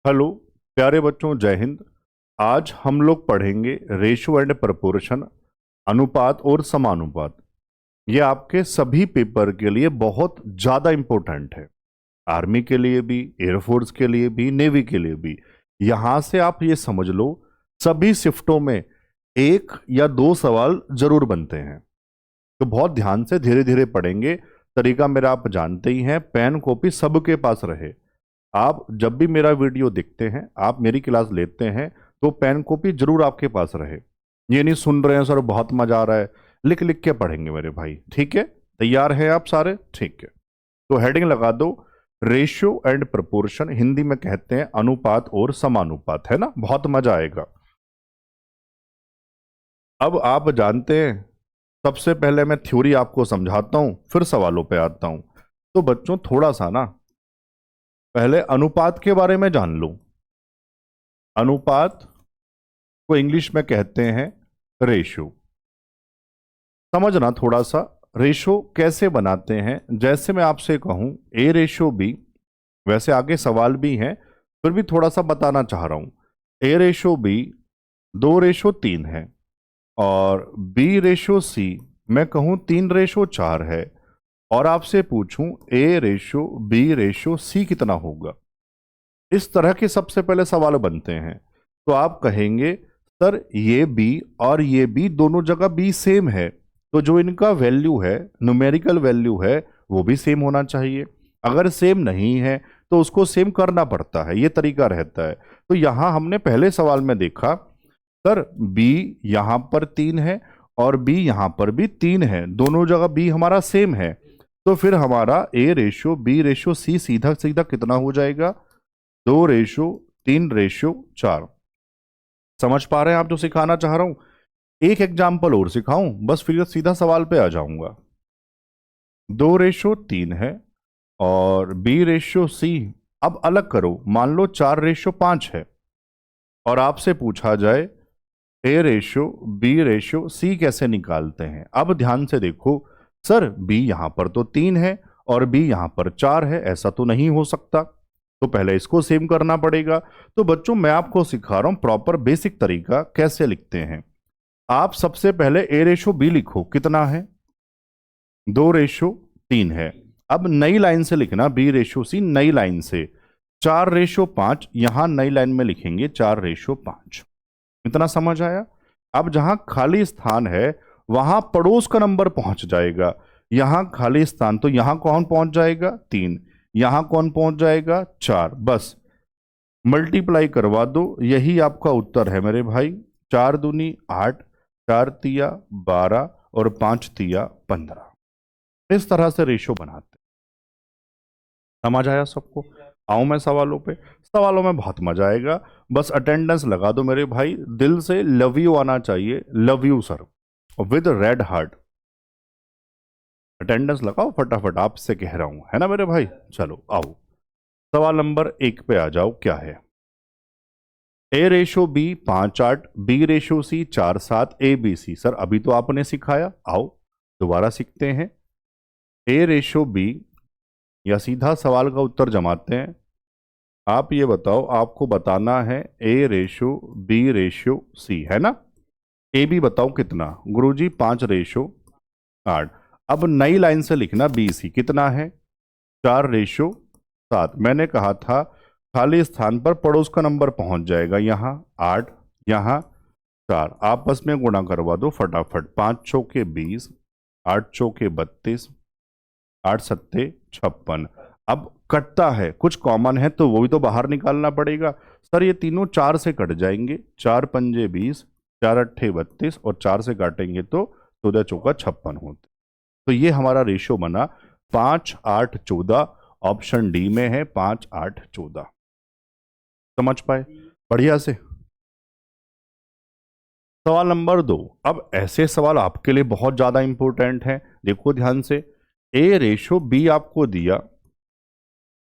Hello प्यारे बच्चों, जय हिंद। आज हम लोग पढ़ेंगे रेशो एंड प्रपोर्शन, अनुपात और समानुपात। ये आपके सभी पेपर के लिए बहुत ज़्यादा इम्पोर्टेंट है। आर्मी के लिए भी, एयरफोर्स के लिए भी, नेवी के लिए भी। यहाँ से आप ये समझ लो, सभी शिफ्टों में एक या दो सवाल जरूर बनते हैं। तो बहुत ध्यान से धीरे धीरे पढ़ेंगे। तरीका मेरा आप जानते ही हैं, पेन कॉपी सबके पास रहे। आप जब भी मेरा वीडियो देखते हैं, आप मेरी क्लास लेते हैं, तो पेन कॉपी जरूर आपके पास रहे। ये नहीं सुन रहे हैं सर बहुत मजा आ रहा है, लिख लिख के पढ़ेंगे मेरे भाई। ठीक है, तैयार हैं आप सारे? ठीक है, तो हेडिंग लगा दो, रेशियो एंड प्रपोर्शन। हिंदी में कहते हैं अनुपात और समानुपात, है ना? बहुत मजा आएगा। अब आप जानते हैं, सबसे पहले मैं थ्योरी आपको समझाता हूं, फिर सवालों पे आता हूं। तो बच्चों थोड़ा सा ना पहले अनुपात के बारे में जान लो। अनुपात को इंग्लिश में कहते हैं रेशो। समझना थोड़ा सा, रेशो कैसे बनाते हैं। जैसे मैं आपसे कहूं ए रेशो बी, वैसे आगे सवाल भी हैं, फिर भी थोड़ा सा बताना चाह रहा हूं। ए रेशो बी 2:3 है, और बी रेशो सी मैं कहूं 3:4 है, और आपसे पूछूं ए रेशो बी रेशो सी कितना होगा। इस तरह के सबसे पहले सवाल बनते हैं। तो आप कहेंगे सर ये बी और ये बी दोनों जगह बी सेम है, तो जो इनका वैल्यू है, न्यूमेरिकल वैल्यू है, वो भी सेम होना चाहिए। अगर सेम नहीं है तो उसको सेम करना पड़ता है, ये तरीका रहता है। तो यहां हमने पहले सवाल में देखा, सर बी यहां पर 3 है और बी यहां पर भी 3 है, दोनों जगह बी हमारा सेम है। तो फिर हमारा ए रेशो बी रेशो सी सीधा सीधा कितना हो जाएगा? 2:3:4। समझ पा रहे हैं आप जो सिखाना चाह रहा हूं? एक एग्जाम्पल और सिखाऊं, बस फिर सीधा सवाल पे आ जाऊंगा। 2:3 है और बी रेशो सी, अब अलग करो, मान लो 4:5 है, और आपसे पूछा जाए ए रेशो बी रेशो सी कैसे निकालते हैं। अब ध्यान से देखो, सर बी यहां पर तो 3 है और बी यहां पर 4 है, ऐसा तो नहीं हो सकता, तो पहले इसको सेम करना पड़ेगा। तो बच्चों मैं आपको सिखा रहा हूं प्रॉपर बेसिक तरीका कैसे लिखते हैं। आप सबसे पहले ए रेशो बी लिखो, कितना है? 2:3 है। अब नई लाइन से लिखना बी रेशो सी, नई लाइन से 4:5, यहां नई लाइन में लिखेंगे 4:5। इतना समझ आया? अब जहां खाली स्थान है वहां पड़ोस का नंबर पहुंच जाएगा। यहां खाली स्थान, तो यहां कौन पहुंच जाएगा? 3। यहां कौन पहुंच जाएगा? 4। बस मल्टीप्लाई करवा दो, यही आपका उत्तर है मेरे भाई। 4 दूनी 8, 4 तिया 12 और 5 तिया 15। इस तरह से रेशो बनाते हैं। समझ आया सबको? आऊं मैं सवालों पे। सवालों में बहुत मजा आएगा, बस अटेंडेंस लगा दो मेरे भाई। दिल से लव यू आना चाहिए, love you sir, with red heart. Attendance लगाओ फटाफट, आपसे कह रहा हूं, है ना मेरे भाई? चलो आओ, सवाल नंबर 1 पे आ जाओ। क्या है? A ratio B 5:8, B ratio C 4:7, A B C. Sir अभी तो आपने सिखाया, आओ दोबारा सीखते हैं। ए रेशो बी, या सीधा सवाल का उत्तर जमाते हैं। आप ये बताओ, आपको बताना है ए रेशो बी रेशो सी, है ना? ए बी बताओ कितना? गुरुजी 5:8। अब नई लाइन से लिखना बी सी कितना है? 4:7। मैंने कहा था खाली स्थान पर पड़ोस का नंबर पहुंच जाएगा। यहाँ 8, यहाँ 4, आपस में गुणा करवा दो फटाफट। 5 चौके 20, 8 चौके 32, 8 सत्ते 56। अब कटता है, कुछ कॉमन है तो वो भी तो बाहर निकालना पड़ेगा। सर ये तीनों 4 से कट जाएंगे, 4 पंजे 20, 4 अट्ठे 32, और 4 से काटेंगे तो 14 चौका 56 होते। तो ये हमारा रेशियो बना 5:8:14। ऑप्शन डी में है 5:8:14। समझ पाए बढ़िया से? सवाल नंबर 2। अब ऐसे सवाल आपके लिए बहुत ज्यादा इंपॉर्टेंट हैं, देखो ध्यान से। ए रेशो बी आपको दिया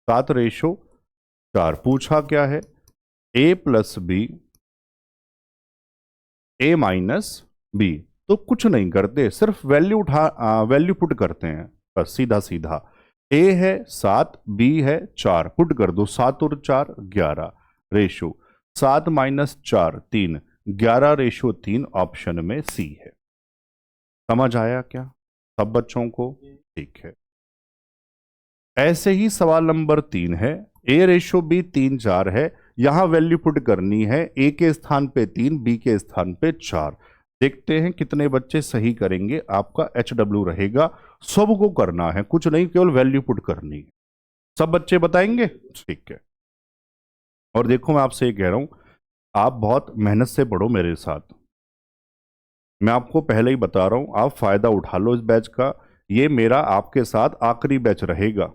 7:4, पूछा क्या है? ए प्लस बी, ए माइनस बी। तो कुछ नहीं करते, सिर्फ वैल्यू पुट करते हैं, बस सीधा सीधा। ए है 7, बी है 4, पुट कर दो, 7 और 4 11। रेशो 7-4 3, 11:3 ऑप्शन में सी है। समझ आया क्या सब बच्चों को? ठीक है। ऐसे ही सवाल नंबर 3 है, A/B 3-4 है, यहां वैल्यू पुट करनी है, ए के स्थान पे 3, बी के स्थान पे 4। देखते हैं कितने बच्चे सही करेंगे। आपका HW रहेगा, सबको करना है, कुछ नहीं, केवल वैल्यू पुट करनी है। सब बच्चे बताएंगे? ठीक है। और देखो मैं आपसे ये कह रहा हूं, आप बहुत मेहनत से पढ़ो मेरे साथ। मैं आपको पहले ही बता रहा हूं, आप फायदा उठा लो इस बैच का। ये मेरा आपके साथ आखिरी बैच रहेगा।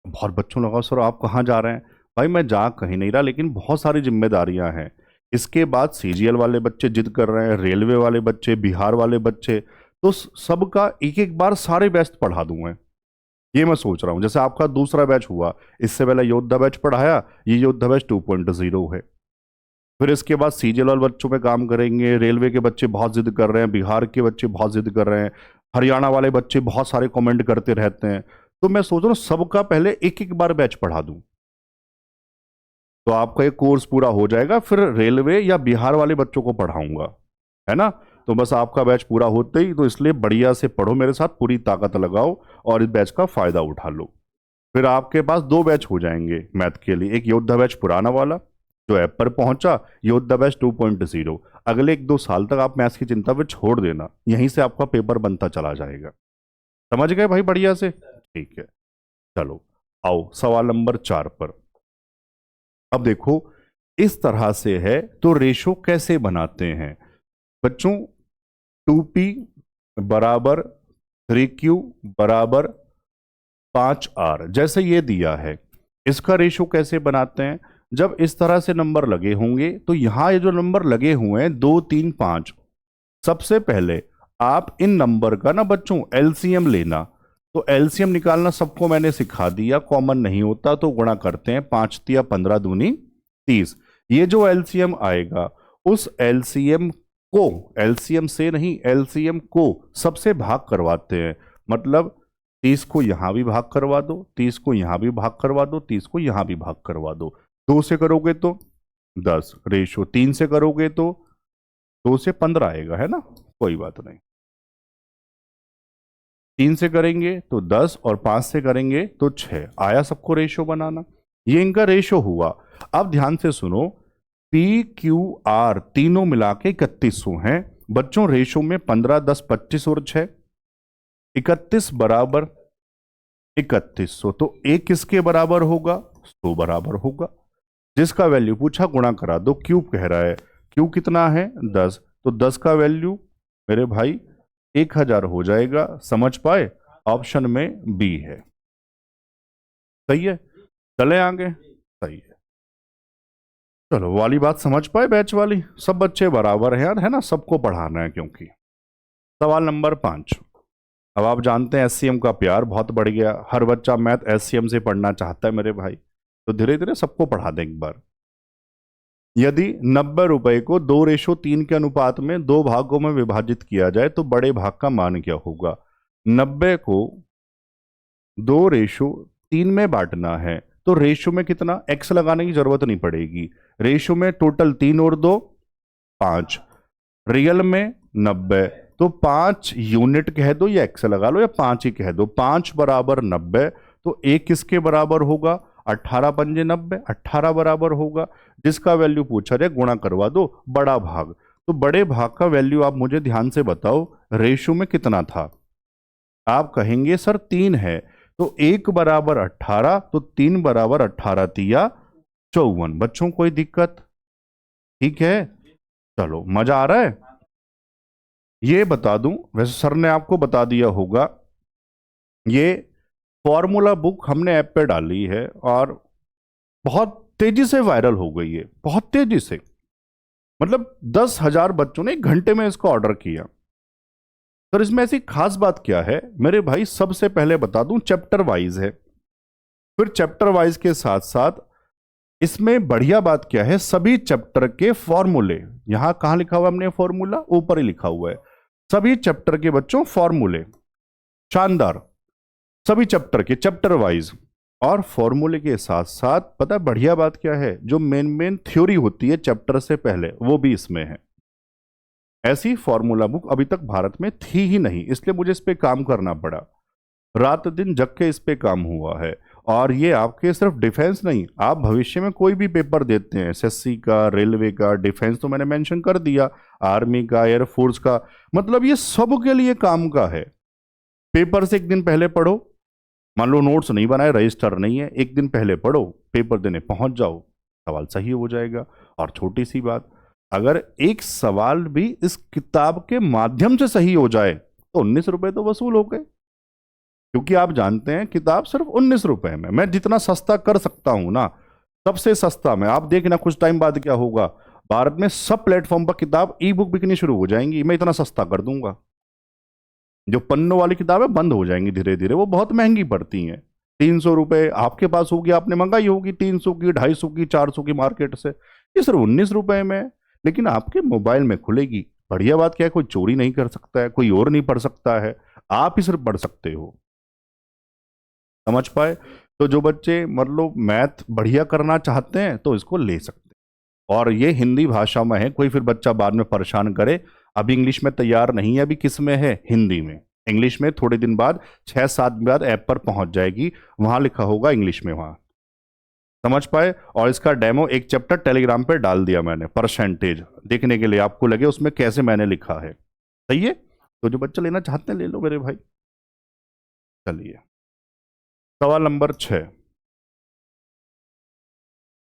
बहुत बच्चों लगा सर आप कहाँ जा रहे हैं? भाई मैं जा कहीं नहीं रहा, लेकिन बहुत सारी जिम्मेदारियां हैं। इसके बाद CGL वाले बच्चे जिद कर रहे हैं, रेलवे वाले बच्चे, बिहार वाले बच्चे, तो सबका एक एक बार सारे बैच पढ़ा दूं मैं। ये मैं सोच रहा हूं, जैसे आपका दूसरा बैच हुआ, इससे पहले योद्धा बैच पढ़ाया, ये योद्धा बैच 2.0 है। फिर इसके बाद CGL वाले बच्चों पे काम करेंगे, रेलवे के बच्चे बहुत जिद कर रहे हैं, बिहार के बच्चे बहुत जिद कर रहे हैं, हरियाणा वाले बच्चे बहुत सारे कमेंट करते रहते हैं। तो मैं सोच रहा हूँ सबका पहले एक एक बार बैच पढ़ा दूं, तो आपका एक कोर्स पूरा हो जाएगा। फिर रेलवे या बिहार वाले बच्चों को पढ़ाऊंगा, है ना? तो बस आपका बैच पूरा होते ही, तो इसलिए बढ़िया से पढ़ो मेरे साथ, पूरी ताकत लगाओ और इस बैच का फायदा उठा लो। फिर आपके पास 2 बैच हो जाएंगे मैथ के लिए, एक योद्धा बैच पुराना वाला जो ऐप पर पहुंचा, योद्धा बैच 2.0। अगले 1-2 साल तक आप मैथ्स की चिंता पे छोड़ देना, यहीं से आपका पेपर बनता चला जाएगा। समझ गए भाई बढ़िया से? ठीक है, चलो आओ सवाल नंबर 4 पर। अब देखो इस तरह से है, तो रेशो कैसे बनाते हैं बच्चों? 2P बराबर 3Q बराबर 5R, जैसे ये दिया है, इसका रेशो कैसे बनाते हैं? जब इस तरह से नंबर लगे होंगे, तो यहां ये जो नंबर लगे हुए हैं 2, 3, 5, सबसे पहले आप इन नंबर का ना बच्चों LCM लेना। तो LCM निकालना सबको मैंने सिखा दिया, कॉमन नहीं होता तो गुणा करते हैं, 5 तिया 15 दूनी 30। ये जो LCM आएगा, उस LCM को, LCM से नहीं, LCM को सबसे भाग करवाते हैं। मतलब 30 को यहां भी भाग करवा दो, 30 को यहां भी भाग करवा दो, 30 को यहां भी भाग करवा दो। 2 से करोगे तो 10, रेशो 3 से करोगे तो 2 से 15 आएगा, है ना? कोई बात नहीं। 3 से करेंगे तो 10 और 5 से करेंगे तो 6 आया सबको रेशो बनाना। ये इनका रेशो हुआ। अब ध्यान से सुनो, PQR तीनों मिला के 3100 हैं बच्चों। रेशो में 15, 10, 25 और 6, 31 बराबर 3100। तो एक किसके बराबर होगा? 100 बराबर होगा। जिसका वैल्यू पूछा गुणा करा दो, क्यूब कह रहा है, क्यू कितना है? 10, तो 10 का वैल्यू मेरे भाई 1000 हो जाएगा। समझ पाए? ऑप्शन में बी है। सही है, चले आगे। सही है, चलो वाली बात समझ पाए बैच वाली? सब बच्चे बराबर हैं यार, है ना? सबको पढ़ाना है क्योंकि। सवाल नंबर 5। अब आप जानते हैं SCM का प्यार बहुत बढ़ गया, हर बच्चा मैथ SCM से पढ़ना चाहता है मेरे भाई, तो धीरे धीरे सबको पढ़ा दें एक बार। यदि 90 रुपए को 2:3 के अनुपात में 2 भागों में विभाजित किया जाए तो बड़े भाग का मान क्या होगा? 90 को 2:3 में बांटना है, तो रेशो में कितना? x लगाने की जरूरत नहीं पड़ेगी। रेशो में टोटल 3 और 2 5, रियल में 90, तो 5 यूनिट कह दो या x लगा लो या 5 ही कह दो। 5 बराबर 90, तो एक किसके बराबर होगा? 18 पंजे 90, 18 बराबर होगा। जिसका वैल्यू पूछा जाए गुणा करवा दो, बड़ा भाग। तो बड़े भाग का वैल्यू आप मुझे ध्यान से बताओ, रेशो में कितना था? आप कहेंगे सर 3 है, तो 1 बराबर 18, तो 3 बराबर 18 तिया 54। बच्चों कोई दिक्कत? ठीक है, चलो मजा आ रहा है? ये बता दूं, वैसे सर ने आपको बता दिया होगा, ये फॉर्मूला बुक हमने ऐप पे डाली है और बहुत तेजी से वायरल हो गई है, बहुत तेजी से। मतलब 10,000 बच्चों ने 1 घंटे में इसको ऑर्डर किया। सर इसमें ऐसी खास बात क्या है मेरे भाई? सबसे पहले बता दूं, चैप्टर वाइज है। फिर चैप्टर वाइज के साथ साथ इसमें बढ़िया बात क्या है, सभी चैप्टर के फॉर्मूले, यहां कहां लिखा हुआ हमने फॉर्मूला? ऊपर ही लिखा हुआ है। सभी चैप्टर के बच्चों फॉर्मूले, शानदार। सभी चैप्टर के, चैप्टर वाइज। और फॉर्मूले के साथ साथ पता है बढ़िया बात क्या है, जो मेन मेन थ्योरी होती है चैप्टर से पहले वो भी इसमें है। ऐसी फॉर्मूला बुक अभी तक भारत में थी ही नहीं, इसलिए मुझे इस पे काम करना पड़ा, रात दिन जग के इस पे काम हुआ है। और ये आपके सिर्फ डिफेंस नहीं, आप भविष्य में कोई भी पेपर देते हैं, एसएससी का, रेलवे का, डिफेंस तो मैंने मेंशन कर दिया, आर्मी का, एयरफोर्स का, मतलब ये सब के लिए काम का है। पेपर से एक दिन पहले पढ़ो, मान लो नोट्स नहीं बनाए, रजिस्टर नहीं है, एक दिन पहले पढ़ो, पेपर देने पहुंच जाओ, सवाल सही हो जाएगा। और छोटी सी बात, अगर एक सवाल भी इस किताब के माध्यम से सही हो जाए तो 19 रुपए तो वसूल हो गए, क्योंकि आप जानते हैं किताब सिर्फ 19 रुपए में, मैं जितना सस्ता कर सकता हूं ना, सबसे सस्ता में। आप देखना कुछ टाइम बाद क्या होगा, भारत में सब प्लेटफॉर्म पर किताब ई बुक बिकनी शुरू हो जाएंगी, मैं इतना सस्ता कर दूंगा। जो पन्नों वाली किताबें बंद हो जाएंगी धीरे धीरे, वो बहुत महंगी पड़ती हैं। 300 रुपए आपके पास होगी, आपने मंगाई होगी 300 की, 250 की, 400 की मार्केट से, ये सिर्फ 19 रुपए में है। लेकिन आपके मोबाइल में खुलेगी। बढ़िया बात क्या है, कोई चोरी नहीं कर सकता है, कोई और नहीं पढ़ सकता है, आप ही सिर्फ पढ़ सकते हो। समझ पाए? तो जो बच्चे मतलब मैथ बढ़िया करना चाहते हैं तो इसको ले सकते हैं। और ये हिंदी भाषा में है, कोई फिर बच्चा बाद में परेशान करे अभी इंग्लिश में तैयार नहीं है, अभी किस में है, हिंदी में। इंग्लिश में थोड़े दिन बाद, 6-7 दिन बाद ऐप पर पहुंच जाएगी, वहां लिखा होगा इंग्लिश में, वहां। समझ पाए? और इसका डेमो एक चैप्टर टेलीग्राम पे डाल दिया मैंने, परसेंटेज देखने के लिए, आपको लगे उसमें कैसे मैंने लिखा है। सही है? तो जो बच्चा लेना चाहते हैं ले लो मेरे भाई। चलिए सवाल नंबर 6।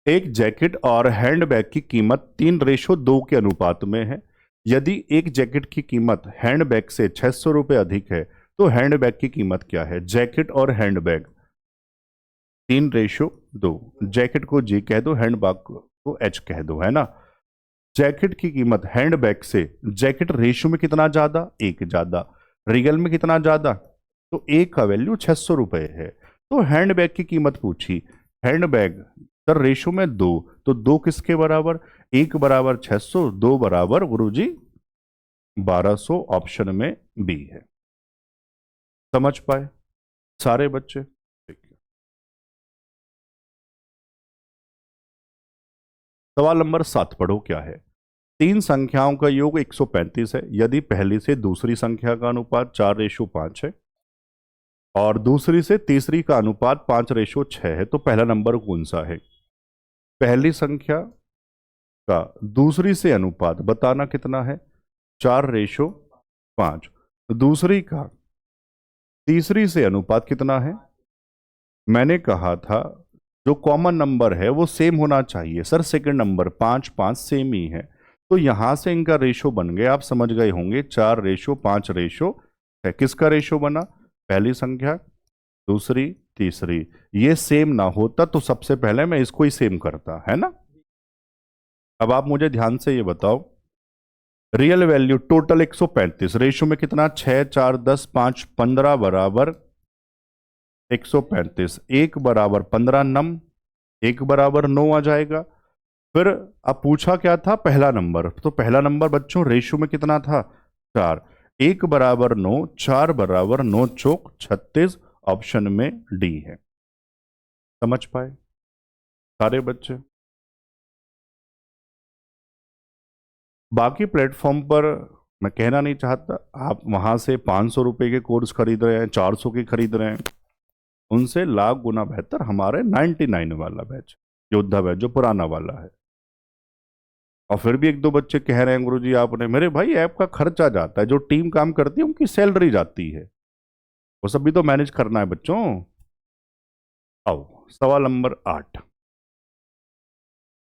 एक जैकेट और हैंडबैग की कीमत 3:2 के अनुपात में है। यदि एक जैकेट की कीमत हैंडबैग से 600 रुपये अधिक है तो हैंडबैग की कीमत क्या है? जैकेट और हैंडबैग 3:2, जैकेट को जी कह दो, हैंडबैग को एच कह दो, है ना। जैकेट की कीमत हैंडबैग से, जैकेट रेशो में कितना ज्यादा? एक ज्यादा। रियल में कितना ज्यादा? तो एक का वैल्यू 600 रुपए है। तो हैंडबैग की कीमत पूछी, हैंडबैग सर रेशो में 2, तो 2 किसके बराबर? 1 बराबर 600, 2 बराबर गुरुजी 1200, ऑप्शन में बी है। समझ पाए सारे बच्चे? ठीक है। सवाल नंबर 7 पढ़ो क्या है। 3 संख्याओं का योग 135 है। यदि पहली से दूसरी संख्या का अनुपात 4:5 है और दूसरी से तीसरी का अनुपात 5:6 है तो पहला नंबर कौन सा है? पहली संख्या का दूसरी से अनुपात बताना कितना है? 4:5। दूसरी का तीसरी से अनुपात कितना है? मैंने कहा था जो कॉमन नंबर है वो सेम होना चाहिए सर, सेकंड नंबर 5 सेम ही है, तो यहां से इनका रेशो बन गया, आप समझ गए होंगे, 4:5 किसका रेशो बना? पहली संख्या, दूसरी, तीसरी। ये सेम ना होता तो सबसे पहले मैं इसको ही सेम करता, है ना। अब आप मुझे ध्यान से ये बताओ, रियल वैल्यू टोटल 135, रेशो में कितना? 6, 4, 10, 5, 15 बराबर 135, 1 बराबर 15 नम, 1 बराबर 9 आ जाएगा। फिर अब पूछा क्या था? पहला नंबर, तो पहला नंबर बच्चों रेशो में कितना था? 4, 1 बराबर 9, 4 बराबर 9 चौक 36, ऑप्शन में डी है। समझ पाए सारे बच्चे? बाकी प्लेटफॉर्म पर मैं कहना नहीं चाहता, आप वहां से 500 रुपए के कोर्स खरीद रहे हैं, 400 के खरीद रहे हैं, उनसे लाख गुना बेहतर हमारे 99 वाला बैच, योद्धा बैच, जो पुराना वाला है। और फिर भी एक दो बच्चे कह रहे हैं गुरुजी आपने, मेरे भाई ऐप का खर्चा जाता है, जो टीम काम करती है उनकी सैलरी जाती है, वो सब भी तो मैनेज करना है बच्चों। आओ सवाल नंबर 8।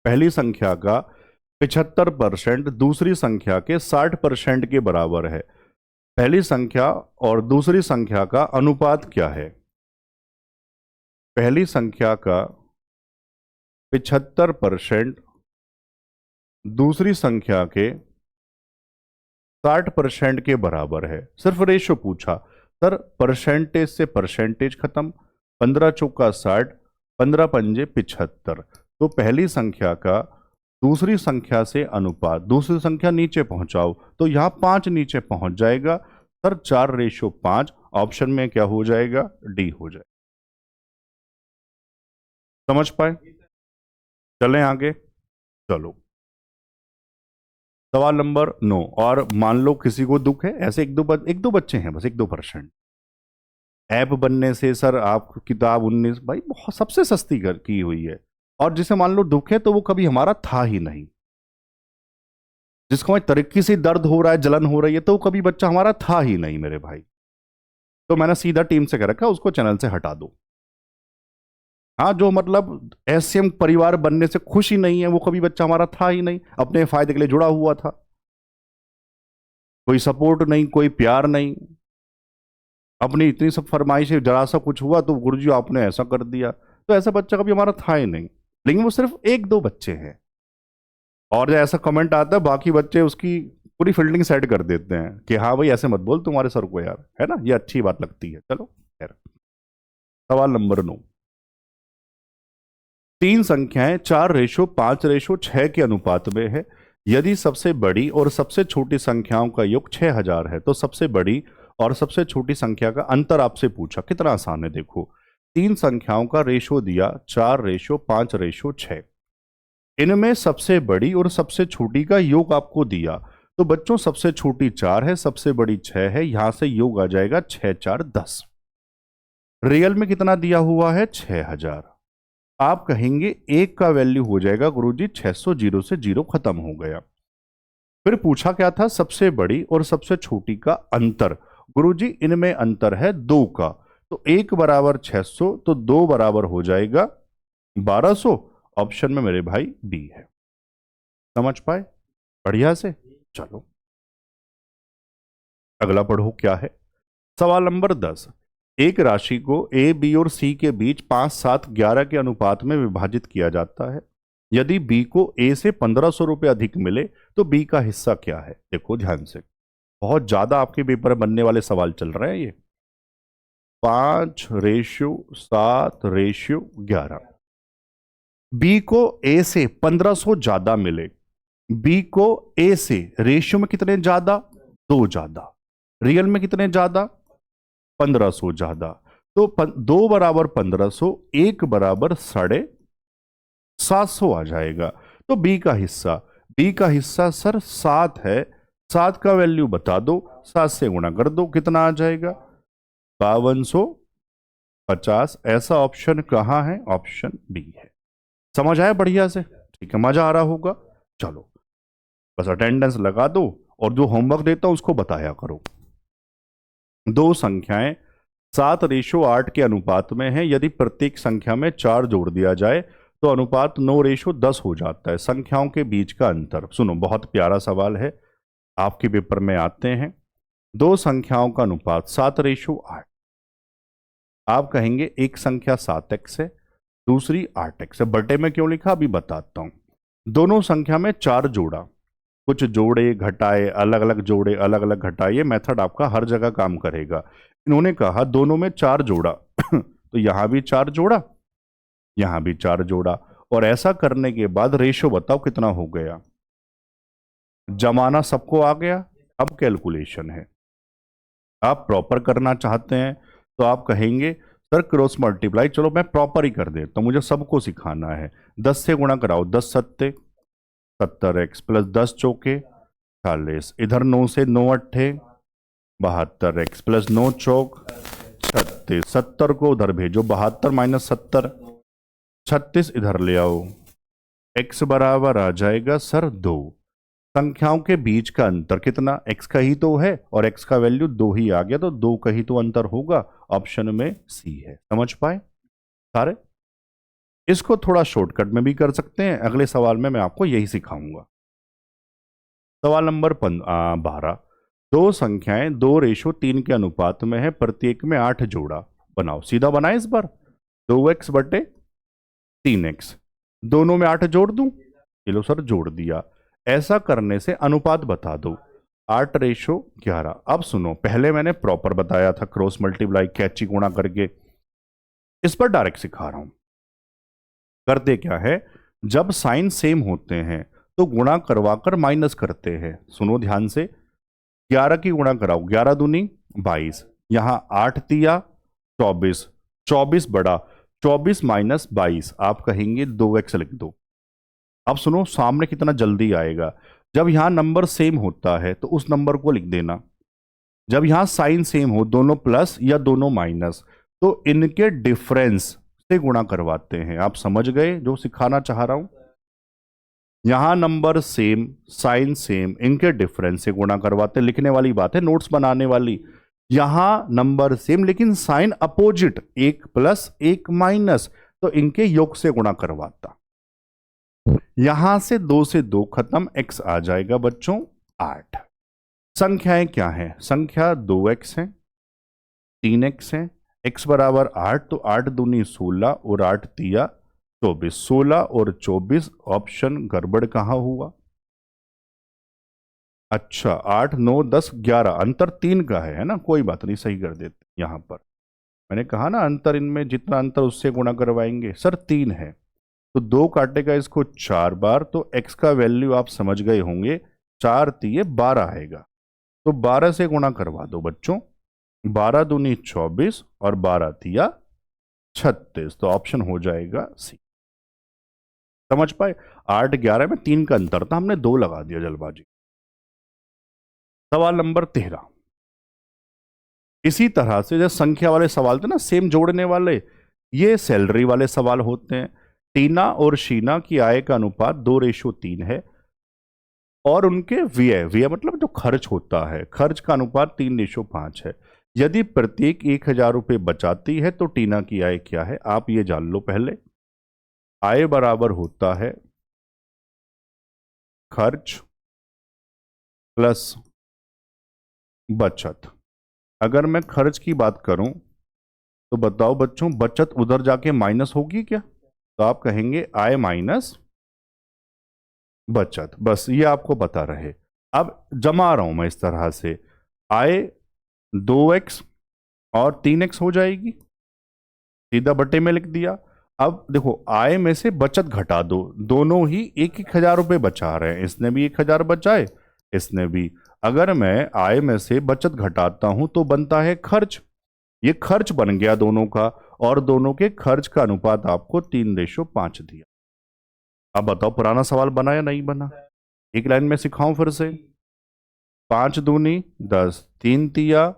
पहली संख्या का 75% दूसरी संख्या के 60% के बराबर है। पहली संख्या और दूसरी संख्या का अनुपात क्या है? पहली संख्या का 75% दूसरी संख्या के 60% के बराबर है। सिर्फ रेशो पूछा सर, परसेंटेज से परसेंटेज खत्म, 15 चौका 60, 15 पंजे 75, तो पहली संख्या का दूसरी संख्या से अनुपात, दूसरी संख्या नीचे पहुंचाओ तो यहां 5 नीचे पहुंच जाएगा सर, 4:5, ऑप्शन में क्या हो जाएगा? डी हो जाएगा। समझ पाए? चलें आगे। चलो, सवाल नंबर 9। और मान लो किसी को दुख है, ऐसे एक दो बच्चे हैं बस, 1-2%। ऐप बनने से सर आप किताब 19 भाई बहुत सबसे सस्ती कर की हुई है। और जिसे मान लो दुख है तो वो कभी हमारा था ही नहीं। जिसको तरीके से दर्द हो रहा है, जलन हो रही है, तो वो कभी बच्चा हमारा था ही नहीं मेरे भाई। तो मैंने सीधा टीम से कह रखा उसको चैनल से हटा दो। हाँ, जो मतलब एसएम परिवार बनने से खुश ही नहीं है, वो कभी बच्चा हमारा था ही नहीं, अपने फायदे के लिए जुड़ा हुआ था। कोई सपोर्ट नहीं, कोई प्यार नहीं, अपनी इतनी सब फरमाइशें, जरा सा कुछ हुआ तो गुरुजी आपने ऐसा कर दिया। तो ऐसा बच्चा कभी हमारा था ही नहीं। लेकिन वो सिर्फ 1-2 बच्चे हैं। और जब ऐसा कमेंट आता है बाकी बच्चे उसकी पूरी फील्डिंग सेट कर देते हैं कि हाँ भाई ऐसे मत बोल तुम्हारे सर को यार, है ना, ये अच्छी बात लगती है। चलो खैर, सवाल नंबर 9। तीन संख्याएं 4:5:6 के अनुपात में है। यदि सबसे बड़ी और सबसे छोटी संख्याओं का योग 6000 है तो सबसे बड़ी और सबसे छोटी संख्या का अंतर आपसे पूछा। कितना आसान है, देखो। तीन संख्याओं का रेशो दिया 4:5:6। इनमें सबसे बड़ी और सबसे छोटी का योग आपको दिया। तो बच्चों सबसे छोटी 4 है, सबसे बड़ी 6 है, यहां से योग आ जाएगा 6×4=10। रियल में कितना दिया हुआ है? 6000। आप कहेंगे एक का वैल्यू हो जाएगा गुरुजी 600, जीरो से जीरो खत्म हो गया। फिर पूछा क्या था? सबसे बड़ी और सबसे छोटी का अंतर। गुरुजी इनमें अंतर है 2 का, तो 1 बराबर 600 तो 2 बराबर हो जाएगा 1200। ऑप्शन में मेरे भाई बी है। समझ पाए बढ़िया से? चलो अगला पढ़ो क्या है। सवाल नंबर 10। एक राशि को ए, बी और सी के बीच 5, 7, 11 के अनुपात में विभाजित किया जाता है। यदि बी को ए से 1500 रुपये अधिक मिले तो बी का हिस्सा क्या है? देखो ध्यान से, बहुत ज्यादा आपके पेपर में बनने वाले सवाल चल रहे हैं ये। 5:7:11। बी को ए से 1500 ज्यादा मिले। बी को ए से रेशियो में कितने ज्यादा? 2 ज्यादा। रियल में कितने ज्यादा? 1500 ज्यादा। तो 2 बराबर 1500, 1 बराबर 750 आ जाएगा। तो बी का हिस्सा, बी का हिस्सा सर 7 है। 7 का वैल्यू बता दो, 7 से गुणा कर दो, कितना आ जाएगा? 5250। ऐसा ऑप्शन कहां है? ऑप्शन बी है। समझ आया बढ़िया से? ठीक है, मजा आ रहा होगा। चलो बस अटेंडेंस लगा दो और जो होमवर्क देता हूं उसको बताया करो। दो संख्याएं 7:8 के अनुपात में है। यदि प्रत्येक संख्या में 4 जोड़ दिया जाए तो अनुपात 9:10 हो जाता है। संख्याओं के बीच का अंतर। सुनो, बहुत प्यारा सवाल है, आपके पेपर में आते हैं। दो संख्याओं का अनुपात 7:8। आप कहेंगे एक संख्या 7x है, दूसरी 8x है। बटे में क्यों लिखा अभी बताता हूं। दोनों संख्या में 4 जोड़ा, कुछ जोड़े घटाए, अलग अलग जोड़े अलग अलग घटाए, ये मेथड आपका हर जगह काम करेगा। इन्होंने कहा दोनों में 4 जोड़ा तो यहां भी 4 जोड़ा, यहां भी 4 जोड़ा। और ऐसा करने के बाद रेशो बताओ कितना हो गया। जमाना सबको आ गया। अब कैलकुलेशन है। आप प्रॉपर करना चाहते हैं तो आप कहेंगे सर क्रॉस मल्टीप्लाई, चलो मैं प्रॉपर ही कर देता हूं, मुझे सबको सिखाना है। 10 से गुणा कराओ, 10 सत्ते 70x प्लस 10 चौके 40। इधर 9 से 9 अट्ठे 72x प्लस 9 चौक 36। 70 को उधर भेजो, 72 माइनस 70 36 इधर ले आओ। x बराबर आ जाएगा सर 2। संख्याओं के बीच का अंतर कितना? x का ही तो है और x का वैल्यू 2 ही आ गया, तो 2 का ही तो अंतर होगा। ऑप्शन में सी है। समझ पाए सारे? इसको थोड़ा शॉर्टकट में भी कर सकते हैं, अगले सवाल में मैं आपको यही सिखाऊंगा। सवाल नंबर 12। दो संख्याएं 2:3 के अनुपात में है, प्रत्येक में 8 जोड़ा। बनाओ, सीधा बनाए इस बार। 2x बटे 3x, दोनों में 8 जोड़ दूं? चलो सर जोड़ दिया। ऐसा करने से अनुपात बता दो। 8:11। अब सुनो, पहले मैंने प्रॉपर बताया था, क्रॉस मल्टीप्लाई कैची गुणा करके। इस पर डायरेक्ट सिखा रहा हूं। करते क्या है, जब साइन सेम होते हैं तो गुणा करवाकर माइनस करते हैं। सुनो ध्यान से, 11 की गुणा कराओ, 11 दूनी 22, यहां 8 तिया 24, 24 बड़ा 24 माइनस 22 आप कहेंगे 2x लिख दो। अब सुनो सामने कितना जल्दी आएगा। जब यहां नंबर सेम होता है तो उस नंबर को लिख देना। जब यहां साइन सेम हो, दोनों प्लस या दोनों माइनस, तो इनके डिफरेंस से गुणा करवाते हैं। आप समझ गए जो सिखाना चाह रहा हूं? यहां नंबर सेम, साइन सेम, इनके डिफरेंस से गुणा करवाते हैं। लिखने वाली बात है, नोट्स बनाने वाली। यहां नंबर सेम लेकिन साइन अपोजिट, एक प्लस एक माइनस, तो इनके योग से गुणा करवाता। यहां से 2 खत्म, x आ जाएगा बच्चों 8। संख्याएं क्या हैं? संख्या 2x है, 3x है, x बराबर 8, तो 8 दूनी 16 और 8 तिया 24। 16 और 24, ऑप्शन गड़बड़ कहां हुआ? अच्छा 8 9 10 11, अंतर 3 का है ना, कोई बात नहीं, सही कर देते। यहां पर मैंने कहा ना अंतर, इनमें जितना अंतर उससे गुणा करवाएंगे। सर 3 है तो 2 काटेगा इसको 4 बार, तो x का वैल्यू आप समझ गए होंगे, 4 तिये 12 आएगा। तो 12 से गुणा करवा दो बच्चों, 12 दूनी 24 और 12 तिया 36, तो ऑप्शन हो जाएगा सी। समझ पाए? 8 11 में 3 का अंतर था, हमने 2 लगा दिया जल्दबाजी। सवाल नंबर 13। इसी तरह से जो संख्या वाले सवाल थे ना, सेम जोड़ने वाले, ये सैलरी वाले सवाल होते हैं। टीना और शीना की आय का अनुपात 2:3 है और उनके व्यय, व्यय मतलब जो खर्च होता है, खर्च का अनुपात 3:5 है। यदि प्रत्येक 1,000 रुपये बचाती है तो टीना की आय क्या है? आप ये जान लो पहले। आय बराबर होता है खर्च प्लस बचत। अगर मैं खर्च की बात करूं तो बताओ बच्चों, बचत उधर जाके माइनस होगी क्या? तो आप कहेंगे आय माइनस बचत। बस ये आपको पता रहे। अब जमा रहा हूं मैं इस तरह से, आय 2x और 3x हो जाएगी, सीधा बट्टे में लिख दिया। अब देखो आय में से बचत घटा दो, दोनों ही 1,000 रुपये बचा रहे हैं, इसने भी 1,000 बचाए, इसने भी। अगर मैं आय में से बचत घटाता हूं तो बनता है खर्च, ये खर्च बन गया दोनों का, और दोनों के खर्च का अनुपात आपको 3:5 दिया। अब बताओ पुराना सवाल बना या नहीं बना? एक लाइन में सिखाऊं फिर से। 5 दूनी 10, 3 तिया,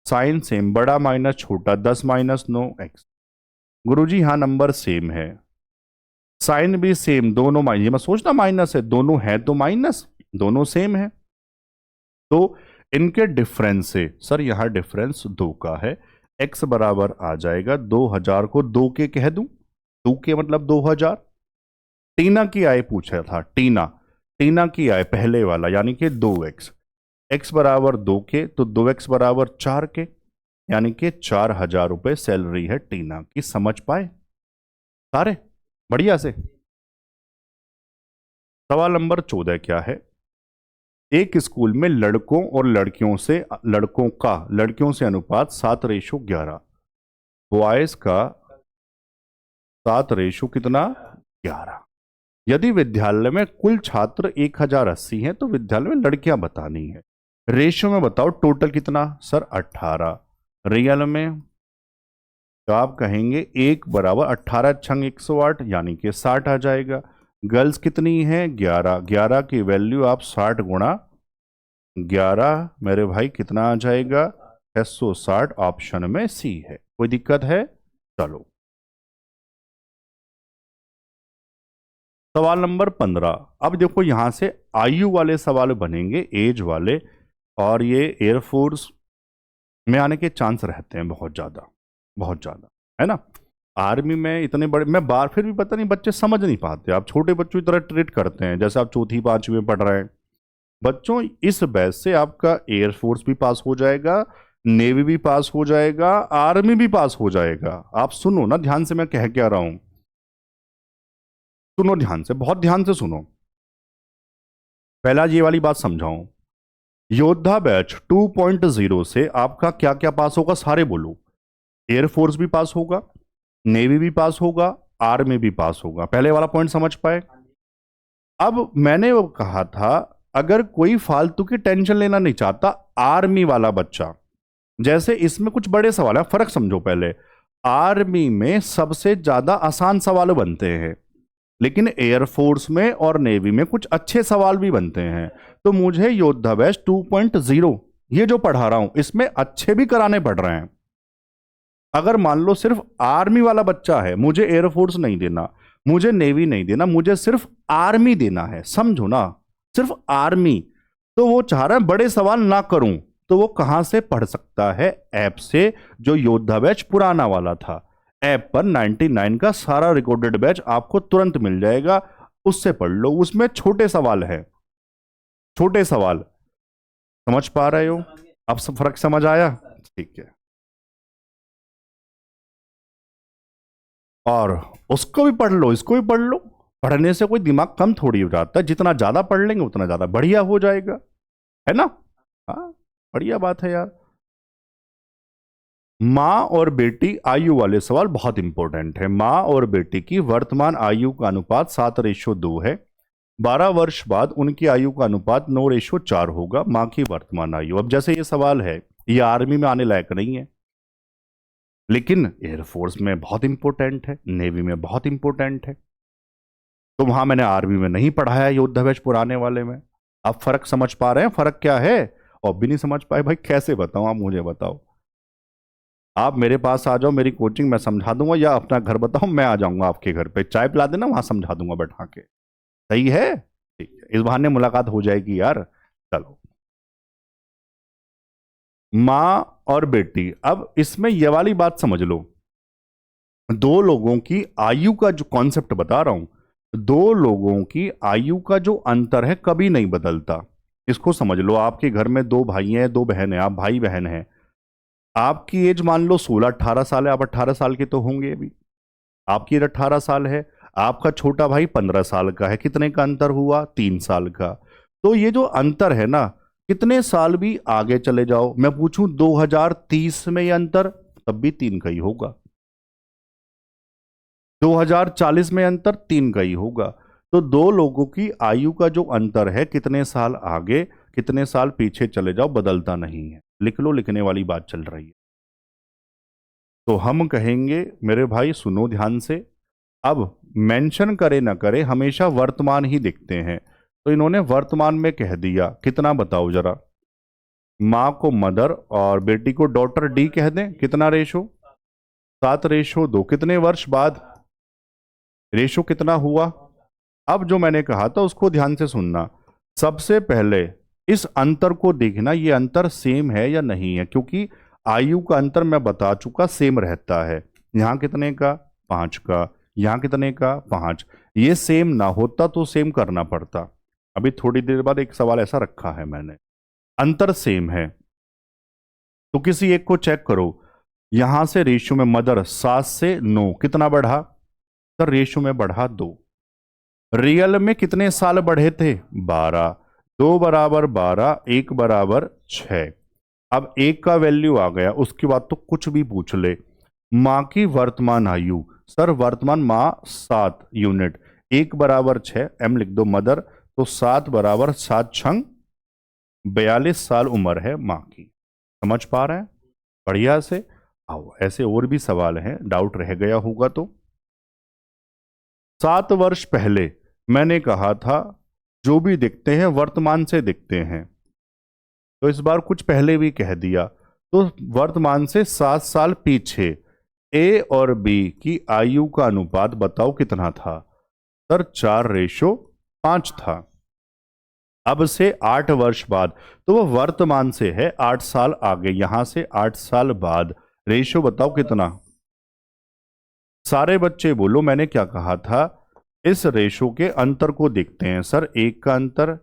साइन सेम, बड़ा माइनस छोटा, 10 माइनस 9 x। गुरुजी हाँ नंबर सेम है, साइन भी सेम, दोनों माइनस, ये मैं सोचना माइनस है, दोनों है तो माइनस, दोनों सेम है, तो इनके डिफरेंस से, सर यहां डिफरेंस 2 का है, x बराबर आ जाएगा 2000 को 2 के कह दूं, 2 के मतलब 2000। टीना की आय पूछा था, टीना की आय पहले वाला यानी कि 2x, x बराबर 2 के, तो 2x बराबर 4 के, यानी कि 4,000 रुपए सैलरी है टीना की। समझ पाए सारे बढ़िया से? सवाल नंबर 14 क्या है? एक स्कूल में लड़कों और लड़कियों से अनुपात 7:11, बॉयज का 7 कितना 11। यदि विद्यालय में कुल छात्र 1,080 हैं तो विद्यालय में लड़कियां बतानी है। रेशियो में बताओ टोटल कितना? सर 18। रियल में तो आप कहेंगे 1 बराबर 18 छंग 108 यानी कि 60 आ जाएगा। गर्ल्स कितनी है? 11। 11 की वैल्यू आप 60 गुणा 11 मेरे भाई कितना आ जाएगा? 660। ऑप्शन में सी है। कोई दिक्कत है? चलो सवाल नंबर 15। अब देखो यहां से आयु वाले सवाल बनेंगे, एज वाले, और ये एयरफोर्स में आने के चांस रहते हैं बहुत ज़्यादा, बहुत ज़्यादा, है ना। आर्मी में इतने बड़े, मैं बार फिर भी पता नहीं बच्चे समझ नहीं पाते, आप छोटे बच्चों की तरह ट्रीट करते हैं जैसे आप चौथी पांचवी में पढ़ रहे हैं। बच्चों इस बैच से आपका एयरफोर्स भी पास हो जाएगा, नेवी भी पास हो जाएगा, आर्मी भी पास हो जाएगा। आप सुनो ना ध्यान से मैं कह क्या रहा हूं, सुनो ध्यान से, बहुत ध्यान से सुनो। पहला ये वाली बात समझाऊं, योद्धा बैच 2.0 से आपका क्या क्या पास होगा सारे बोलो। एयरफोर्स भी पास होगा, नेवी भी पास होगा, आर्मी भी पास होगा। पहले वाला पॉइंट समझ पाए? अब मैंने वो कहा था अगर कोई फालतू की टेंशन लेना नहीं चाहता, आर्मी वाला बच्चा, जैसे इसमें कुछ बड़े सवाल है, फर्क समझो पहले। आर्मी में सबसे ज्यादा आसान सवाल बनते हैं, लेकिन एयरफोर्स में और नेवी में कुछ अच्छे सवाल भी बनते हैं। तो मुझे योद्धा बैच 2.0 ये जो पढ़ा रहा हूं इसमें अच्छे भी कराने पड़ रहे हैं। अगर मान लो सिर्फ आर्मी वाला बच्चा है, मुझे एयरफोर्स नहीं देना, मुझे नेवी नहीं देना, मुझे सिर्फ आर्मी देना है, समझो ना, सिर्फ आर्मी, तो वो चाह रहा है बड़े सवाल ना करूं, तो वो कहां से पढ़ सकता है? ऐप से, जो योद्धा बैच पुराना वाला था। ऐप पर 99 का सारा रिकॉर्डेड बैच आपको तुरंत मिल जाएगा, उससे पढ़ लो। उसमें छोटे सवाल है, छोटे सवाल। समझ पा रहे हो? अब सब फर्क समझ आया? ठीक है। और उसको भी पढ़ लो, इसको भी पढ़ लो। पढ़ने से कोई दिमाग कम थोड़ी हो जाता है, जितना ज्यादा पढ़ लेंगे उतना ज्यादा बढ़िया हो जाएगा, है ना? हाँ, बढ़िया बात है यार। माँ और बेटी आयु वाले सवाल बहुत इंपॉर्टेंट है। माँ और बेटी की वर्तमान आयु का अनुपात 7:2 है। 12 वर्ष बाद उनकी आयु का अनुपात 9:4 होगा। माँ की वर्तमान आयु, अब जैसे ये सवाल है, ये आर्मी में आने लायक नहीं है, लेकिन एयरफोर्स में बहुत इंपॉर्टेंट है, नेवी में बहुत इंपॉर्टेंट है। तो वहां मैंने आर्मी में नहीं पढ़ाया योद्धा बैच पुराने वाले में। आप फर्क समझ पा रहे हैं? फर्क क्या है? और भी नहीं समझ पाए भाई, कैसे बताऊं? आप मुझे बताओ। आप मेरे पास आ जाओ, मेरी कोचिंग मैं समझा दूंगा, या अपना घर बताओ, मैं आ जाऊंगा आपके घर पे, चाय पिला देना, वहां समझा दूंगा बैठा के। सही है? ठीक है, इस बहाने मुलाकात हो जाएगी यार। चलो, माँ और बेटी, अब इसमें ये वाली बात समझ लो। दो लोगों की आयु का जो कॉन्सेप्ट बता रहा हूं, दो लोगों की आयु का जो अंतर है कभी नहीं बदलता। इसको समझ लो। आपके घर में दो भाई हैं, दो बहन हैं, आप भाई बहन हैं। आपकी एज मान लो 16-18 साल है, आप 18 साल के तो होंगे अभी। आपकी एज 18 साल है, आपका छोटा भाई 15 साल का है। कितने का अंतर हुआ? 3 साल का। तो ये जो अंतर है ना, कितने साल भी आगे चले जाओ, मैं पूछूं 2030 में ये अंतर, तब भी 3 का ही होगा। 2040 में अंतर 3 का ही होगा। तो दो लोगों की आयु का जो अंतर है, कितने साल आगे कितने साल पीछे चले जाओ, बदलता नहीं है। लिख लो, लिखने वाली बात चल रही है। तो हम कहेंगे मेरे भाई सुनो ध्यान से। अब मेंशन करे ना करे, हमेशा वर्तमान ही दिखते हैं। तो इन्होंने वर्तमान में कह दिया, कितना बताओ जरा। माँ को मदर और बेटी को डॉटर डी कह दें, कितना रेशो? 7:2। कितने वर्ष बाद? रेशो कितना हुआ? अब जो मैंने कहा था उसको ध्यान से सुनना। सबसे पहले इस अंतर को देखना, ये अंतर सेम है या नहीं है, क्योंकि आयु का अंतर मैं बता चुका सेम रहता है। यहां कितने का? 5 का। यहां कितने का? 5। ये सेम ना होता तो सेम करना पड़ता। अभी थोड़ी देर बाद एक सवाल ऐसा रखा है मैंने, अंतर सेम है तो किसी एक को चेक करो। यहां से रेशियो में मदर 7 से 9 कितना बढ़ा? सर रेशियो में बढ़ा 2। रियल में कितने साल बढ़े थे? 12। 2 बराबर 12, 1 बराबर 6। अब एक का वैल्यू आ गया, उसके बाद तो कुछ भी पूछ ले। माँ की वर्तमान आयु, सर वर्तमान माँ 7 यूनिट, 1 बराबर 6, एम लिख दो मदर, तो 7 बराबर 7 छंग 42 साल उम्र है माँ की। समझ पा रहे हैं? बढ़िया से। आओ, ऐसे और भी सवाल हैं, डाउट रह गया होगा तो। 7 वर्ष पहले मैंने कहा था जो भी दिखते हैं वर्तमान से दिखते हैं, तो इस बार कुछ पहले भी कह दिया। तो वर्तमान से 7 साल पीछे ए और बी की आयु का अनुपात बताओ कितना था? सर 4:5 था। अब से 8 वर्ष बाद, तो वो वर्तमान से है 8 साल आगे, यहां से 8 साल बाद रेशो बताओ कितना? सारे बच्चे बोलो, मैंने क्या कहा था? इस रेशो के अंतर को देखते हैं। सर एक का अंतर,